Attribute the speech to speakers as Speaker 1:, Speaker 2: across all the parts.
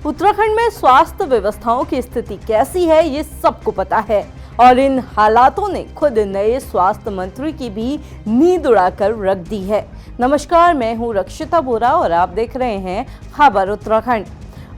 Speaker 1: उत्तराखंड में स्वास्थ्य व्यवस्थाओं की स्थिति कैसी है ये सबको पता है और इन हालातों ने खुद नए स्वास्थ्य मंत्री की भी नींद उड़ाकर रख दी है। नमस्कार, मैं हूं रक्षिता बोरा और आप देख रहे हैं खबर उत्तराखंड।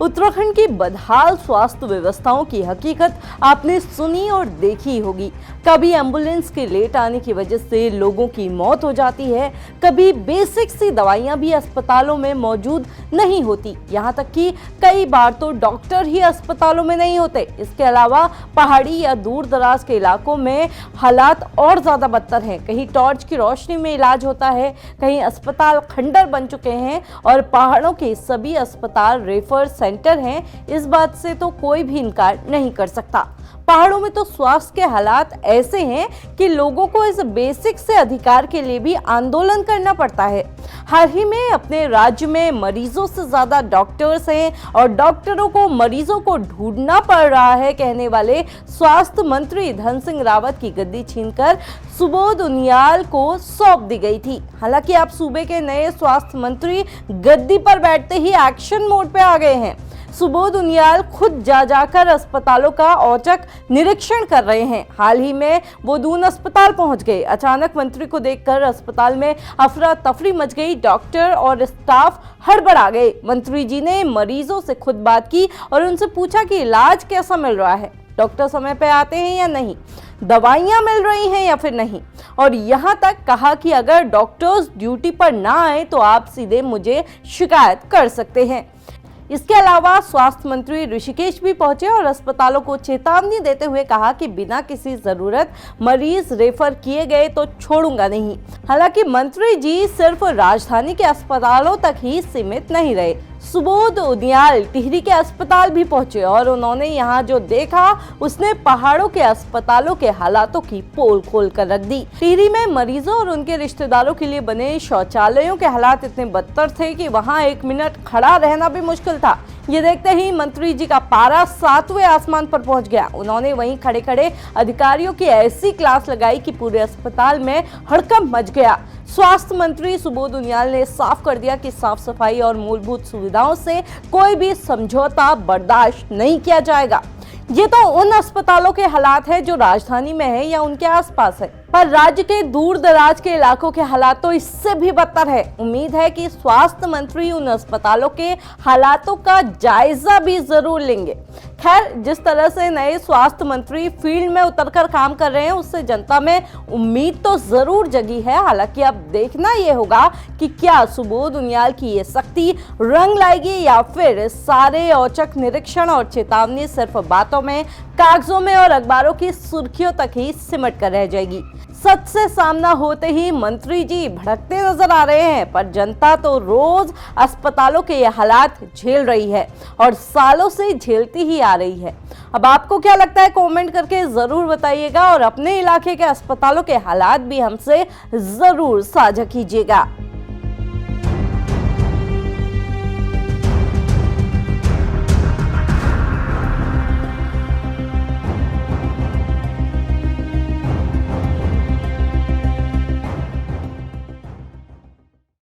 Speaker 1: उत्तराखंड की बदहाल स्वास्थ्य व्यवस्थाओं की हकीकत आपने सुनी और देखी होगी। कभी एम्बुलेंस के लेट आने की वजह से लोगों की मौत हो जाती है, कभी बेसिक सी दवाइयां भी अस्पतालों में मौजूद नहीं होती, यहाँ तक कि कई बार तो डॉक्टर ही अस्पतालों में नहीं होते। इसके अलावा पहाड़ी या दूर दराज के इलाकों में हालात और ज़्यादा बदतर हैं। कहीं टॉर्च की रोशनी में इलाज होता है, कहीं अस्पताल खंडर बन चुके हैं और पहाड़ों के सभी अस्पताल रेफर सेंटर हैं। इस बात से तो कोई भी इनकार नहीं कर सकता। पहाड़ों में तो स्वास्थ्य के हालात ऐसे हैं कि लोगों को इस बेसिक से अधिकार के लिए भी आंदोलन करना पड़ता है। हाल ही में अपने राज्य में मरीजों से ज्यादा डॉक्टर्स हैं और डॉक्टरों को मरीजों को ढूंढना पड़ रहा है, कहने वाले स्वास्थ्य मंत्री धन सिंह रावत की गद्दी छीनकर सुबोध उनियाल को सौंप दी गई थी। हालांकि अब सूबे के नए स्वास्थ्य मंत्री गद्दी पर बैठते ही एक्शन मोड पे आ गए हैं। सुबोध उनियाल खुद जाकर अस्पतालों का औचक निरीक्षण कर रहे हैं। हाल ही में वो दून अस्पताल पहुंच गए। अचानक मंत्री को देखकर अस्पताल में अफरा तफरी मच गई। डॉक्टर और स्टाफ हड़बड़ा गए। मंत्री जी ने मरीजों से खुद बात की और उनसे पूछा कि इलाज कैसा मिल रहा है, डॉक्टर समय पे आते हैं या नहीं, दवाइयां मिल रही हैं या फिर नहीं, और यहां तक कहा कि अगर डॉक्टर्स ड्यूटी पर ना आए तो आप सीधे मुझे शिकायत कर सकते हैं। इसके अलावा स्वास्थ्य मंत्री ऋषिकेश भी पहुंचे और अस्पतालों को चेतावनी देते हुए कहा कि बिना किसी जरूरत मरीज रेफर किए गए तो छोड़ूंगा नहीं। हालांकि मंत्री जी सिर्फ राजधानी के अस्पतालों तक ही सीमित नहीं रहे। सुबोध उनियाल टिहरी के अस्पताल भी पहुंचे और उन्होंने यहां जो देखा उसने पहाड़ों के अस्पतालों के हालातों की पोल खोल कर रख दी। टिहरी में मरीजों और उनके रिश्तेदारों के लिए बने शौचालयों के हालात इतने बदतर थे कि वहां 1 मिनट खड़ा रहना भी मुश्किल था। ये देखते ही मंत्री जी का पारा 7वें आसमान पर पहुंच गया। उन्होंने वहीं खड़े खड़े अधिकारियों की ऐसी क्लास लगाई कि पूरे अस्पताल में हड़कंप मच गया। स्वास्थ्य मंत्री सुबोध उनियाल ने साफ कर दिया कि साफ सफाई और मूलभूत सुविधाओं से कोई भी समझौता बर्दाश्त नहीं किया जाएगा। ये तो उन अस्पतालों के हालात है जो राजधानी में है या उनके आसपास है, पर राज्य के दूर दराज के इलाकों के हालात तो इससे भी बदतर है। उम्मीद है कि स्वास्थ्य मंत्री उन अस्पतालों के हालातों का जायजा भी जरूर लेंगे। खैर, जिस तरह से नए स्वास्थ्य मंत्री फील्ड में उतरकर काम कर रहे हैं उससे जनता में उम्मीद तो जरूर जगी है। हालांकि अब देखना यह होगा कि क्या सुबोध उनियाल की ये सख्ती रंग लाएगी या फिर सारे औचक निरीक्षण और चेतावनी सिर्फ बातों में, कागजों में और अखबारों की सुर्खियों तक ही सिमट कर रह जाएगी। सच से सामना होते ही मंत्री जी भड़कते नजर आ रहे हैं, पर जनता तो रोज अस्पतालों के ये हालात झेल रही है और सालों से झेलती ही आ रही है। अब आपको क्या लगता है, कमेंट करके जरूर बताइएगा और अपने इलाके के अस्पतालों के हालात भी हमसे जरूर साझा कीजिएगा।